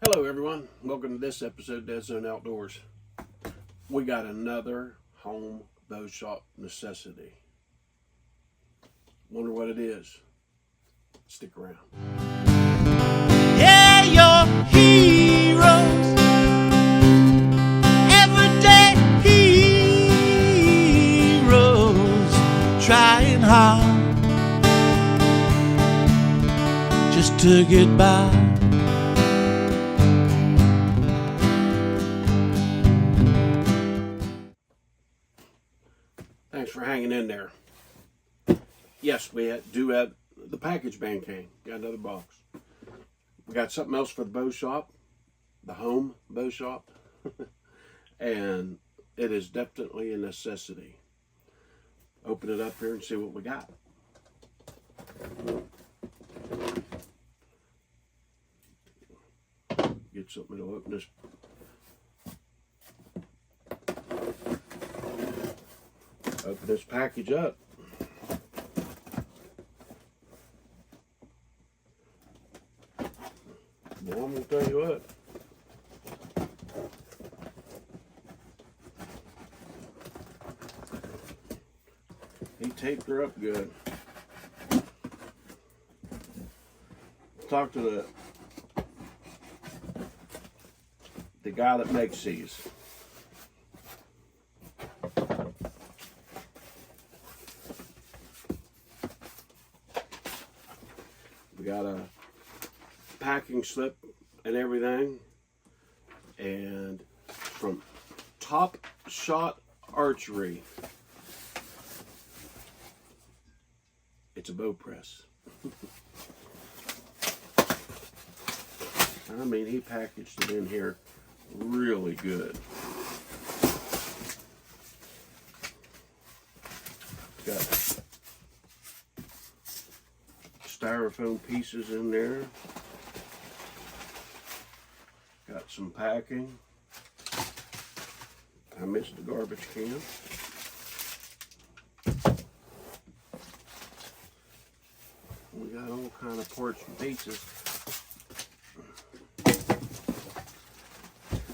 Hello everyone, welcome to this episode of Dead Zone Outdoors. We got another home bow shop necessity. Wonder what it is? Stick around. Yeah, you're heroes, everyday heroes, trying hard just to get by. Thanks for hanging in there. Yes, we do have the package band came. Got another box. We got something else for the bow shop, the home bow shop, and it is definitely a necessity. Open it up here and see what we got. Get something to open this. Open this package up. Well, I'm gonna tell you what. He taped her up good. Talk to the guy that makes these. We got a packing slip and everything, and from Top Shot Archery, it's a bow press. I mean, he packaged it in here really good. Got styrofoam pieces in there. Got some packing. I missed the garbage can. We got all kind of parts and pieces.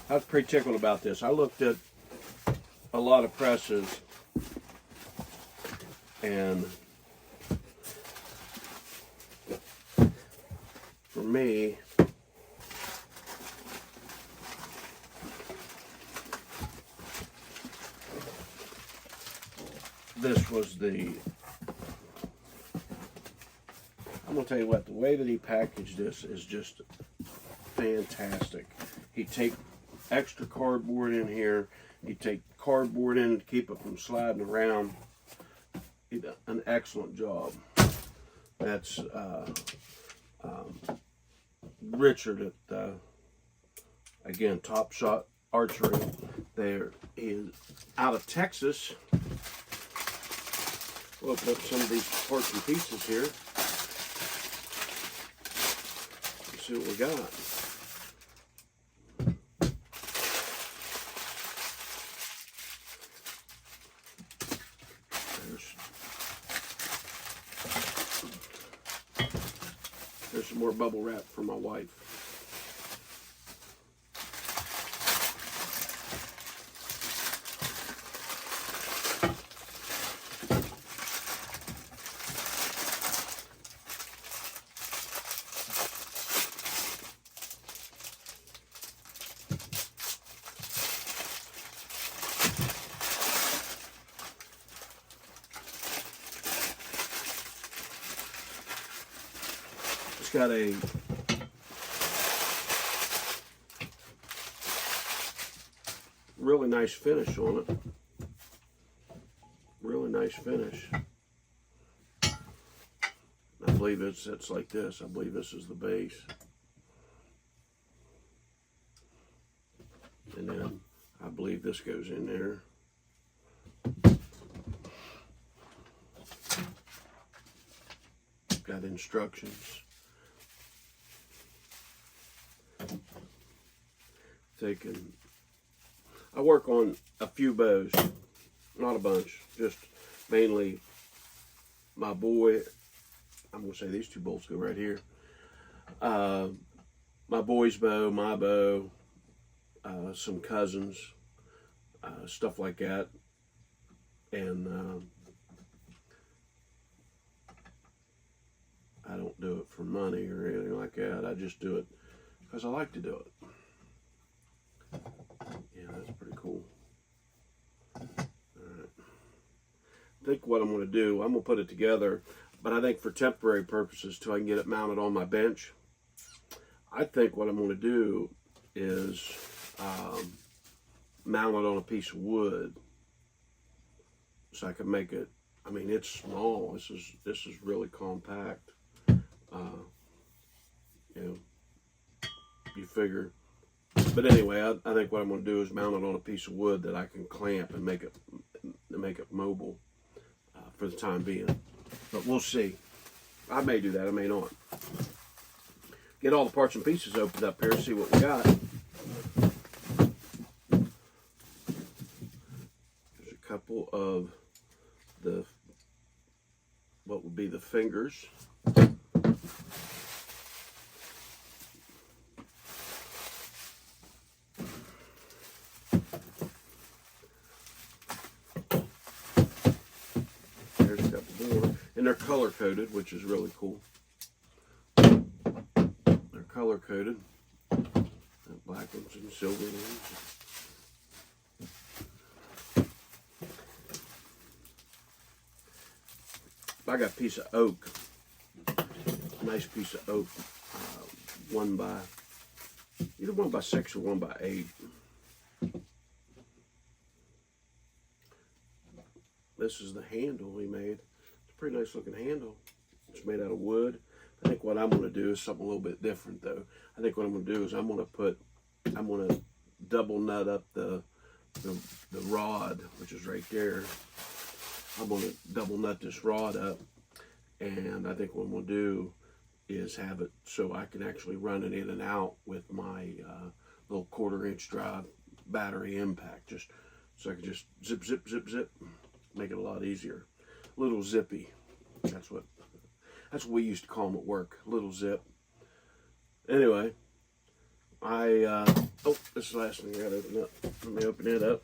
I was pretty tickled about this. I looked at a lot of presses, and for me, this was I'm gonna tell you what, the way that he packaged this is just fantastic. He take extra cardboard in here. He take cardboard in to keep it from sliding around. He did an excellent job. That's Richard at again, Top Shot Archery. There is out of Texas. We'll open up some of these parts and pieces here. Let's see what we got. There's some more bubble wrap for my wife. It's got a really nice finish on it. Really nice finish. I believe it's like this. I believe this is the base. And then I believe this goes in there. Got instructions. I work on a few bows, not a bunch, just mainly my boy. I'm gonna say these two bolts go right here. My my boy's bow, my bow, some cousins, stuff like that. And I don't do it for money or anything like that. I just do it because I like to do it. Yeah, that's pretty cool. All right. I think what I'm going to do, I'm going to put it together, but I think for temporary purposes till I can get it mounted on my bench, I think what I'm going to do is mount it on a piece of wood so I can make it. I mean, it's small. This is really compact. You know, you figure. But anyway, I think what I'm going to do is mount it on a piece of wood that I can clamp and make it mobile for the time being. But we'll see. I may do that. I may not. Get all the parts and pieces opened up here. See what we got. There's a couple of the what would be the fingers. There's a couple more, and they're color coded, which is really cool. They're color coded, black ones and silver ones. I got a piece of oak, nice piece of oak, one by, either 1x6 or 1x8. This is the handle we made. It's a pretty nice looking handle. It's made out of wood. I think what I'm going to do is something a little bit different though. I think what I'm going to do is I'm going to double nut up the rod, which is right there. I'm going to double nut this rod up, and I think what I'm going to do is have it so I can actually run it in and out with my little 1/4-inch drive battery impact, just so I can just zip, zip, zip, zip, make it a lot easier. Little zippy. That's what we used to call them at work. Little zip. Anyway, oh, this is the last thing I got to open up. Let me open it up.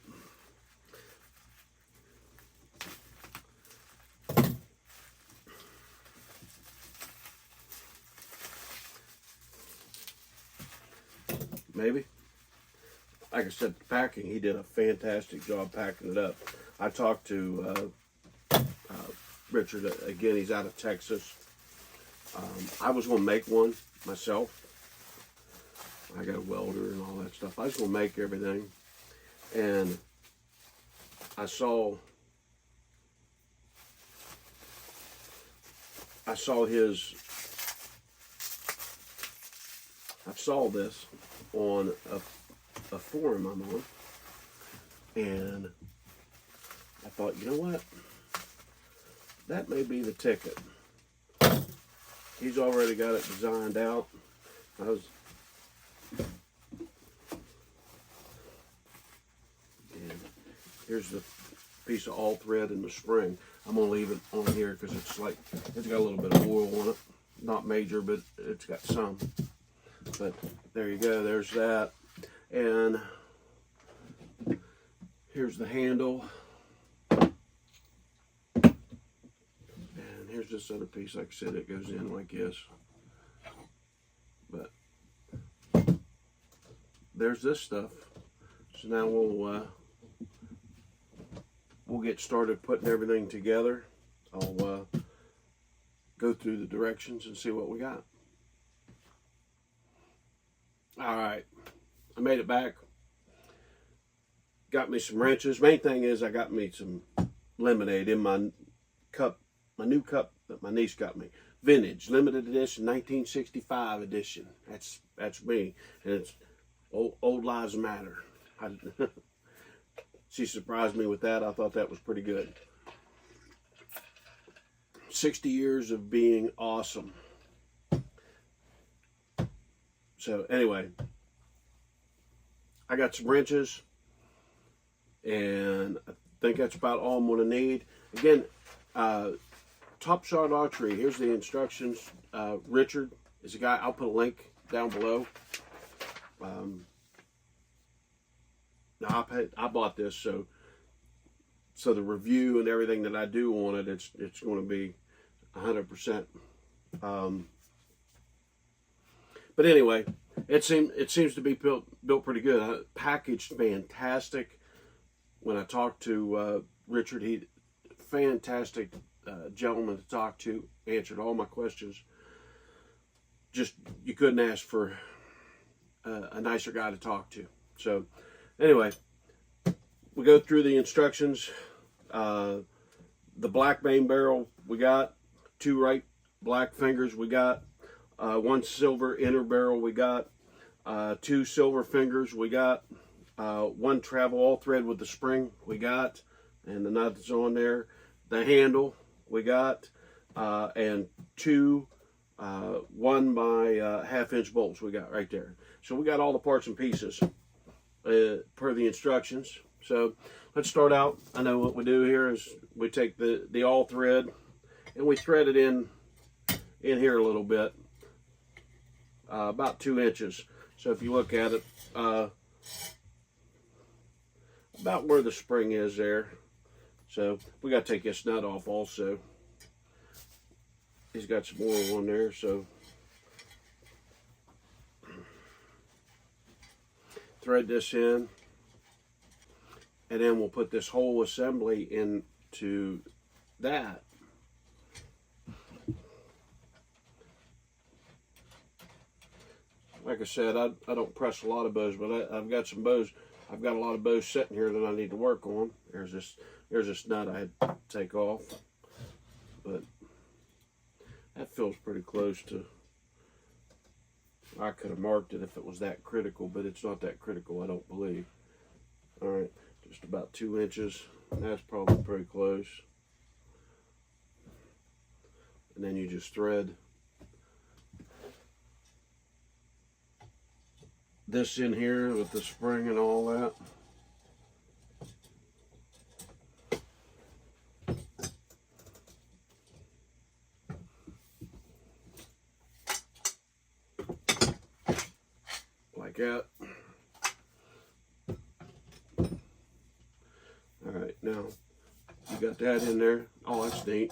Maybe. Like I said, the packing, he did a fantastic job packing it up. I talked to Richard again. He's out of Texas. I was going to make one myself. I got a welder and all that stuff. I was going to make everything, and I saw this on a forum I'm on, and I thought, you know what, that may be the ticket. He's already got it designed out. And here's the piece of all thread in the spring. I'm gonna leave it on here because it's got a little bit of oil on it, not major, but it's got some. But there you go, there's that. And here's the handle. And here's this other piece, like I said, it goes in like this. But there's this stuff. So now we'll get started putting everything together. I'll go through the directions and see what we got. All right, I made it back. Got me some wrenches. Main thing is I got me some lemonade in my cup, my new cup that my niece got me. Vintage, limited edition, 1965 edition. That's me, and it's old lives matter. She surprised me with that. I thought that was pretty good. 60 years of being awesome. So anyway, I got some wrenches, and I think that's about all I'm going to need. Again, Top Shot Archery, here's the instructions. Richard is a guy. I'll put a link down below. Now I bought this, so the review and everything that I do on it, it's going to be 100%. But anyway, it seems to be built pretty good. Packaged fantastic. When I talked to Richard, he fantastic gentleman to talk to. Answered all my questions. Just, you couldn't ask for a nicer guy to talk to. So anyway, we go through the instructions. The black main barrel we got, 2 right black fingers we got, 1 silver inner barrel we got, 2 silver fingers we got, 1 travel all thread with the spring we got, and the nut is on there. The handle we got, and 2 1 by 1/2 inch bolts we got right there. So we got all the parts and pieces per the instructions. So let's start out. I know what we do here is we take the all thread and we thread it in here a little bit, about 2 inches. So if you look at it, about where the spring is there. So we got to take this nut off also. He's got some more on there, so thread this in, and then we'll put this whole assembly into that. Like I said, I don't press a lot of bows, but I've got some bows. I've got a lot of bows sitting here that I need to work on. There's this nut I had to take off, but that feels pretty close to. I could have marked it if it was that critical, but it's not that critical, I don't believe. All right, just about 2 inches. That's probably pretty close. And then you just thread this in here with the spring and all that. Like that. All right, now you got that in there. Oh, that's neat.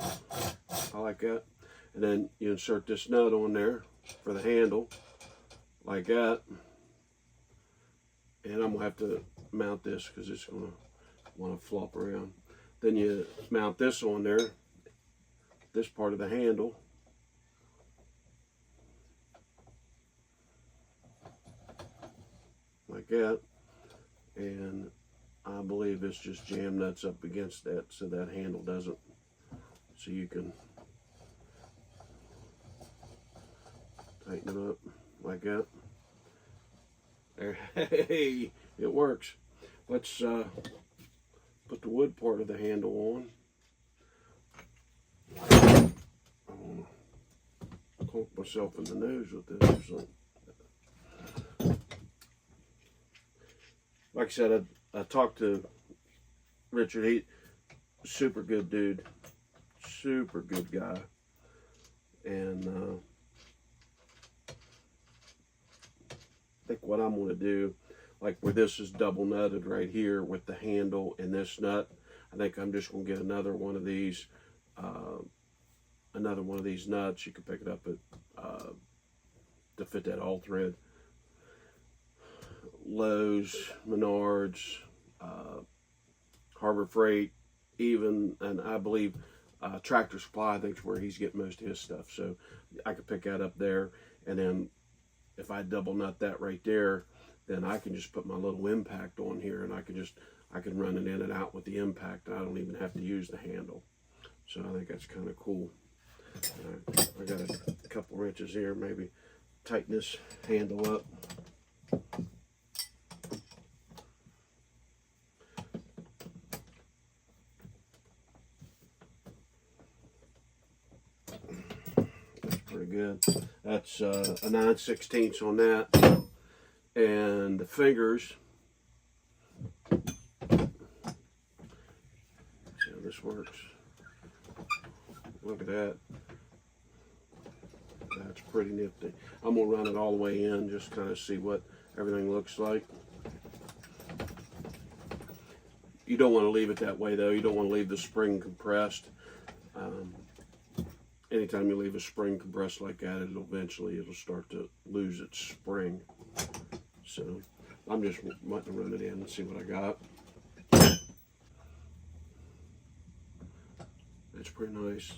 I like that. And then you insert this nut on there for the handle, like that. And I'm gonna have to mount this because it's gonna want to flop around. Then you mount this on there, this part of the handle. Like that. And I believe it's just jam nuts up against that so that handle doesn't, so you can tighten it up like that. There, hey, it works. Let's put the wood part of the handle on. I'm gonna poke myself in the nose with this or something. Like I said, I talked to Richard. He super good dude, super good guy, and I think what I'm going to do, like where this is double nutted right here with the handle and this nut, I think I'm just going to get another one of these nuts. You can pick it up at to fit that all thread. Lowe's, Menards, Harbor Freight, even, and I believe Tractor Supply, I think is where he's getting most of his stuff. So I could pick that up there, and then if I double nut that right there, then I can just put my little impact on here, and I can run it in and out with the impact. I don't even have to use the handle. So I think that's kind of cool. I got a couple wrenches here, maybe tighten this handle up. Pretty good. That's a 9/16 on that, and the fingers. See how this works. Look at that. That's pretty nifty. I'm gonna run it all the way in, just kind of see what everything looks like. You don't want to leave it that way though. You don't want to leave the spring compressed. Anytime you leave a spring compressed like that, it'll start to lose its spring. So I'm just wanting to run it in and see what I got. It's pretty nice.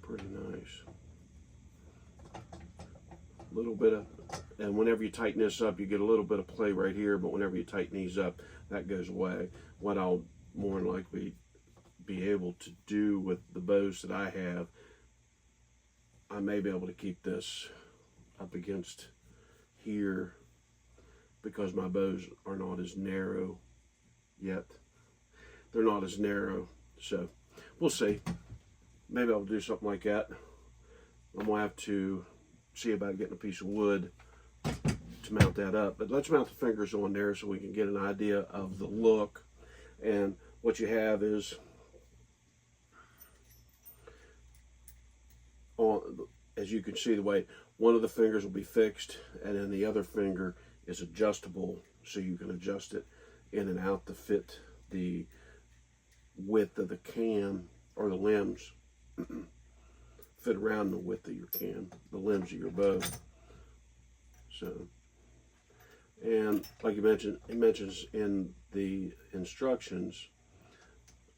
Pretty nice. A little bit of, and whenever you tighten this up, you get a little bit of play right here, but whenever you tighten these up, that goes away. What I'll more than likely be able to do with the bows that I have, I may be able to keep this up against here because my bows are not as narrow yet. They're not as narrow, so we'll see. Maybe I'll do something like that. I'm gonna have to see about getting a piece of wood to mount that up. But let's mount the fingers on there so we can get an idea of the look. And what you have is, as you can see, the way one of the fingers will be fixed and then the other finger is adjustable, so you can adjust it in and out to fit the width of the can or the limbs. Fit around the width of your can, the limbs of your bow. So, and like you mentioned, it mentions in the instructions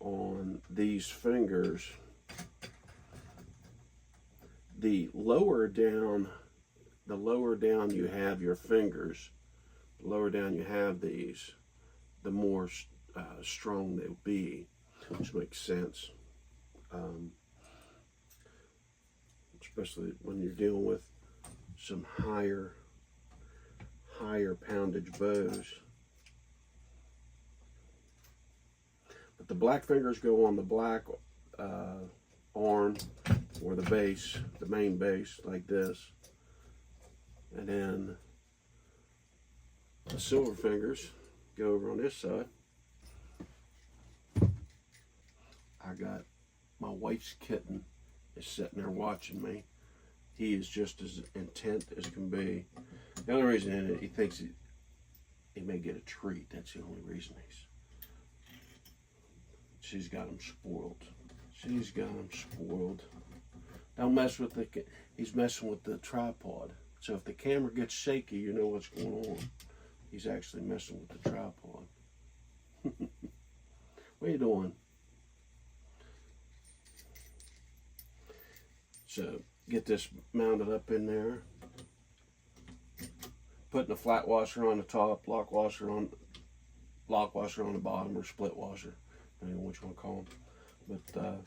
on these fingers, the lower down you have your fingers, the lower down you have these, the more strong they'll be, which makes sense. Especially when you're dealing with some higher poundage bows. But the black fingers go on the black arm or the base, the main base, like this. And then the silver fingers go over on this side. I got my wife's kitten is sitting there watching me. He is just as intent as can be. The only reason he thinks he may get a treat. That's the only reason she's got him spoiled. She's got him spoiled. Don't mess with he's messing with the tripod. So if the camera gets shaky, you know what's going on. He's actually messing with the tripod. What are you doing? So get this mounted up in there. Putting a flat washer on the top, lock washer on the bottom, or split washer, depending on which one to call them. But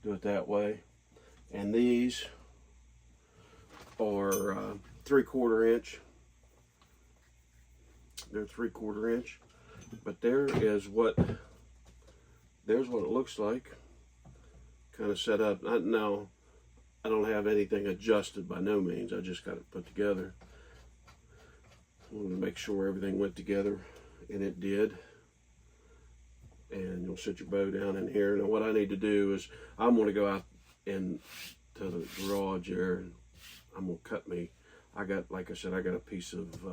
do it that way. And these are 3/4 inch. They're 3/4 inch. But there's what it looks like. Kind of set up. Now, I don't have anything adjusted by no means. I just got it put together. I wanted to make sure everything went together, and it did. And you'll set your bow down in here. Now, what I need to do is I'm going to go out into the garage there, and I'm going to cut me. Like I said, I got a piece of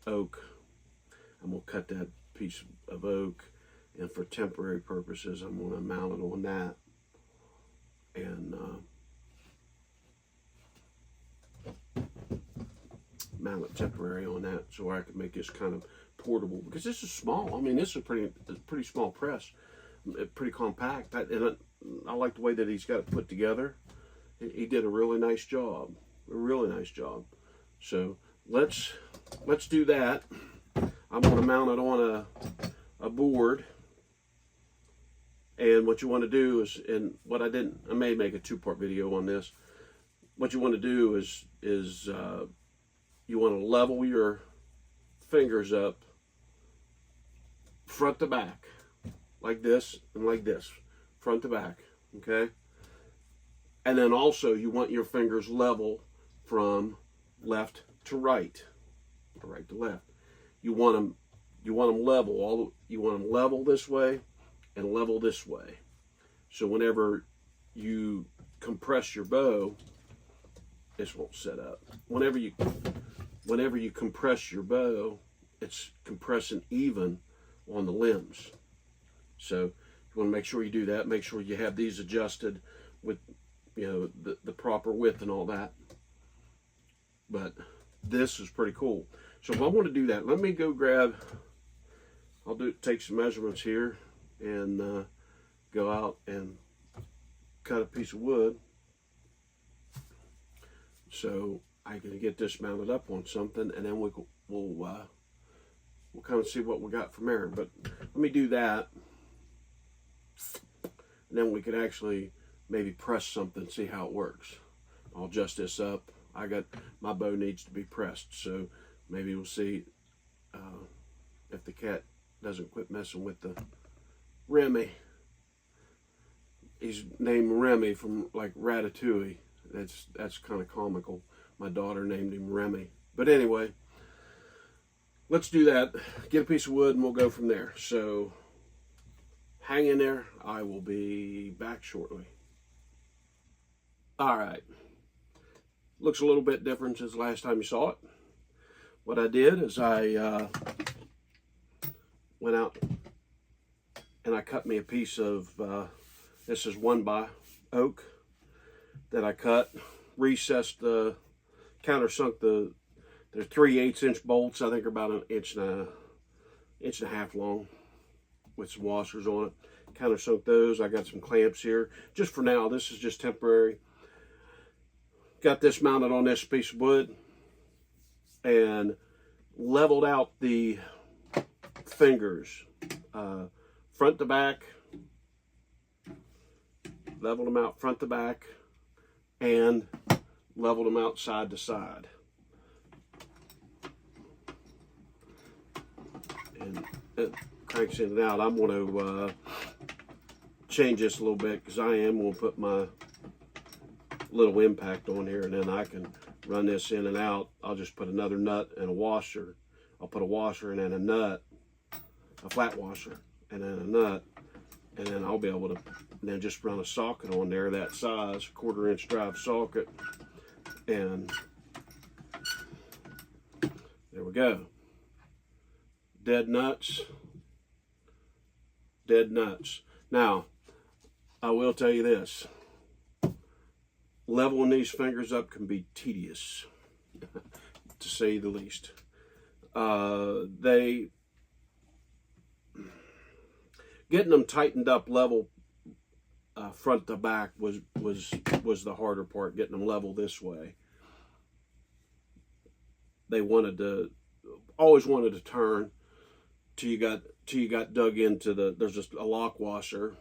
oak. I'm going to cut that piece of oak. And for temporary purposes, I'm going to mount it on that. And mount it temporary on that so I can make this kind of portable. Because this is small. I mean, this is a pretty small press. Pretty compact. And I like the way that he's got it put together. He did a really nice job. A really nice job. So let's do that. I'm going to mount it on a board. And what you want to do is, and what I may make a 2-part video on this. What you want to do is you want to level your fingers up front to back, like this and like this, front to back, okay? And then also you want your fingers level from left to right, or right to left. You want them level. You want them level this way and level this way. So whenever you compress your bow, this won't set up. Whenever you compress your bow, it's compressing even on the limbs. So you want to make sure you do that. Make sure you have these adjusted with, you know, the proper width and all that. But this is pretty cool. So if I want to do that, let me go grab, take some measurements here and go out and cut a piece of wood so I can get this mounted up on something, and then we'll kind of see what we got from there. But let me do that, and then we can actually maybe press something, see how it works. I'll adjust this up. My bow needs to be pressed, so maybe we'll see if the cat doesn't quit messing with the Remy. He's named Remy from like Ratatouille. That's kind of comical. My daughter named him Remy. But anyway, let's do that. Get a piece of wood and we'll go from there. So hang in there. I will be back shortly. All right. Looks a little bit different since the last time you saw it. What I did is I went out and I cut me a piece of, this is 1x oak that I cut, recessed the, countersunk they're 3/8" bolts. I think they're about an inch and a half long with some washers on it. Countersunk those. I got some clamps here. Just for now, this is just temporary. Got this mounted on this piece of wood and leveled out the fingers front to back, leveled them out front to back, and leveled them out side to side. And it cranks in and out. I'm going to change this a little bit because I am going to put my little impact on here, and then I can run this in and out. I'll just put another nut and a washer. I'll put a washer and then a nut, a flat washer, and then a nut, and then I'll be able to then just run a socket on there that size, 1/4 inch drive socket, and there we go. Dead nuts. Dead nuts. Now, I will tell you this. Leveling these fingers up can be tedious, to say the least. Getting them tightened up level front to back was the harder part. Getting them level this way. They always wanted to turn till you got dug into there's just a lock washer,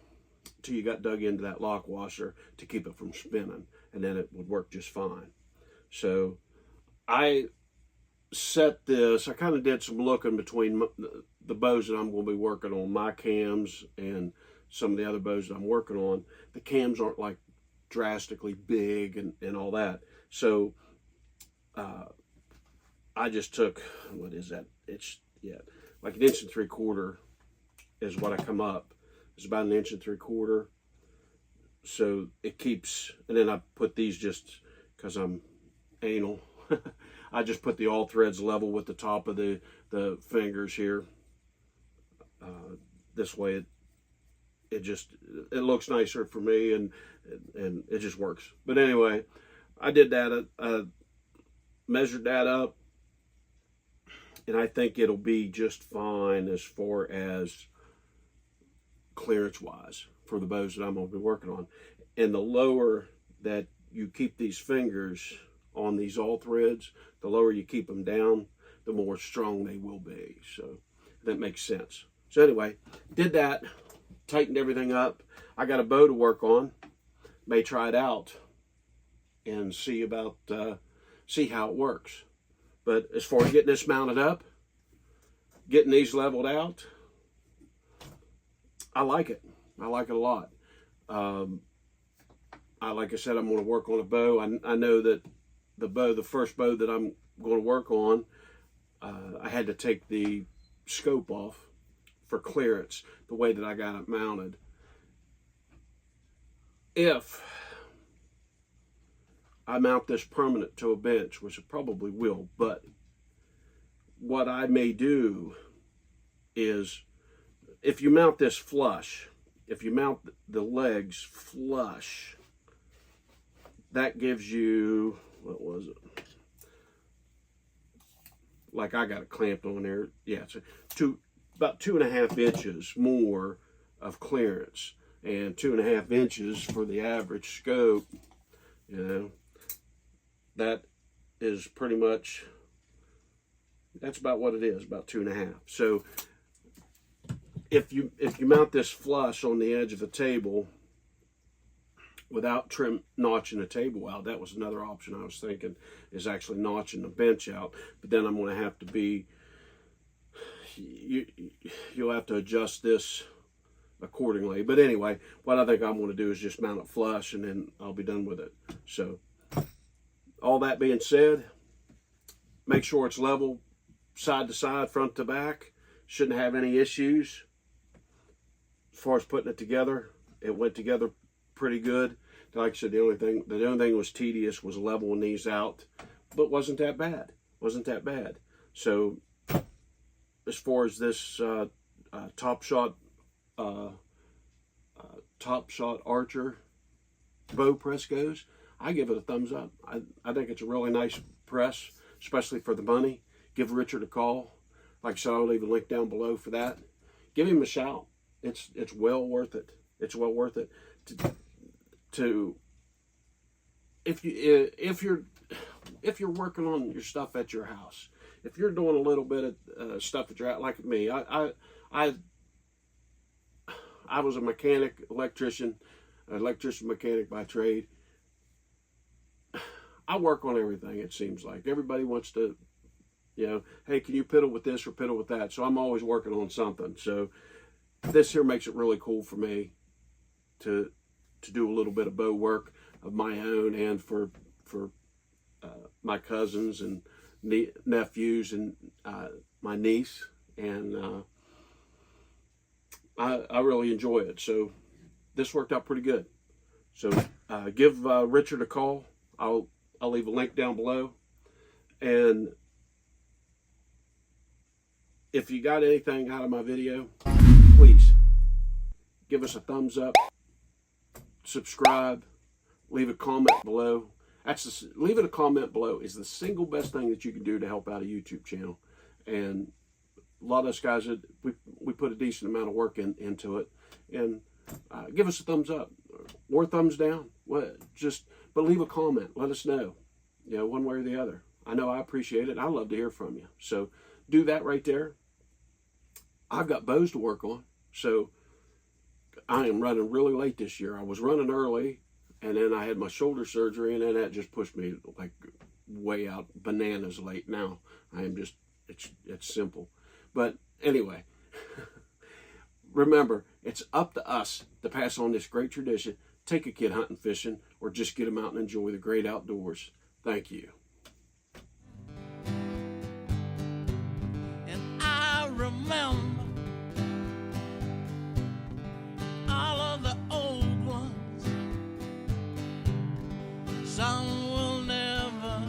till you got dug into that lock washer to keep it from spinning, and then it would work just fine. So I set this, I kind of did some looking between the bows that I'm going to be working on, my cams and some of the other bows that I'm working on. The cams aren't like drastically big and all that. So I just took, what is that? It's, yeah, like 1 3/4 is what I come up. It's about 1 3/4. So it keeps, and then I put these just because I'm anal. I just put the all threads level with the top of the fingers here. This way it looks nicer for me, and it just works. But anyway, I did that. I measured that up, and I think it'll be just fine as far as clearance wise for the bows that I'm going to be working on. And the lower that you keep these fingers on these all threads, the lower you keep them down, the more strong they will be. So that makes sense. So anyway, did that, tightened everything up. I got a bow to work on. May try it out and see how it works. But as far as getting this mounted up, getting these leveled out, I like it. I like it a lot. Like I said, I'm going to work on a bow. I know that the first bow that I'm going to work on, I had to take the scope off for clearance, the way that I got it mounted. if I mount this permanent to a bench, which I probably will, but what I may do is, if you mount this flush, if you mount the legs flush, that gives you, what was it? Like I got it clamped on there. Yeah, it's about 2.5 inches more of clearance, and 2.5 inches for the average scope. You know, that is pretty much, that's about what it is, about 2.5. So if you mount this flush on the edge of the table without notching the table out, that was another option I was thinking, is actually notching the bench out. But then I'm going to have to be, you'll have to adjust this accordingly. But anyway, what I think I'm going to do is just mount it flush, and then I'll be done with it. So all that being said, make sure it's level side to side, front to back. Shouldn't have any issues. As far as putting it together, it went together pretty good. Like I said, the only thing that was tedious was leveling these out, but wasn't that bad. Wasn't that bad. So as far as this Top Shot Archer bow press goes, I give it a thumbs up. I think it's a really nice press, especially for the money. Give Richard a call. Like I said, I'll leave a link down below for that. Give him a shout. It's well worth it. It's well worth it. If you're working on your stuff at your house, if you're doing a little bit of stuff at your house, like me, I was a electrician mechanic by trade. I work on everything, it seems like. Everybody wants to, you know, hey, can you piddle with this or piddle with that? So I'm always working on something. So this here makes it really cool for me to do a little bit of bow work of my own, and for my cousins and nephews and my niece, and I really enjoy it. So this worked out pretty good. So give Richard a call. I'll leave a link down below, and if you got anything out of my video, please give us a thumbs up, subscribe, leave a comment below. Leaving a comment below is the single best thing that you can do to help out a YouTube channel. And a lot of us guys, we put a decent amount of work into it. And give us a thumbs up or thumbs down. But leave a comment. Let us know, you know, one way or the other. I know I appreciate it. I love to hear from you. So do that right there. I've got bows to work on. So I am running really late this year. I was running early, and then I had my shoulder surgery, and then that just pushed me like way out bananas late. Now I am just, it's simple. But anyway, remember, it's up to us to pass on this great tradition. Take a kid hunting, fishing, or just get them out and enjoy the great outdoors. Thank you. And I remember all of the old ones. Some will never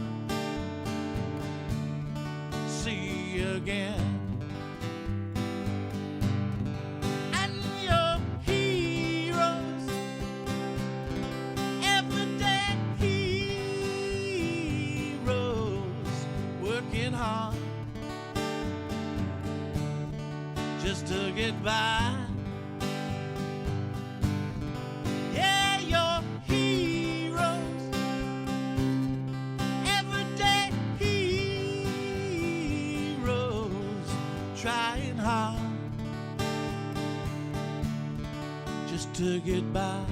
see again. And your heroes, everyday heroes, working hard just to get by. Yeah, your heroes, everyday heroes, trying hard just to get by.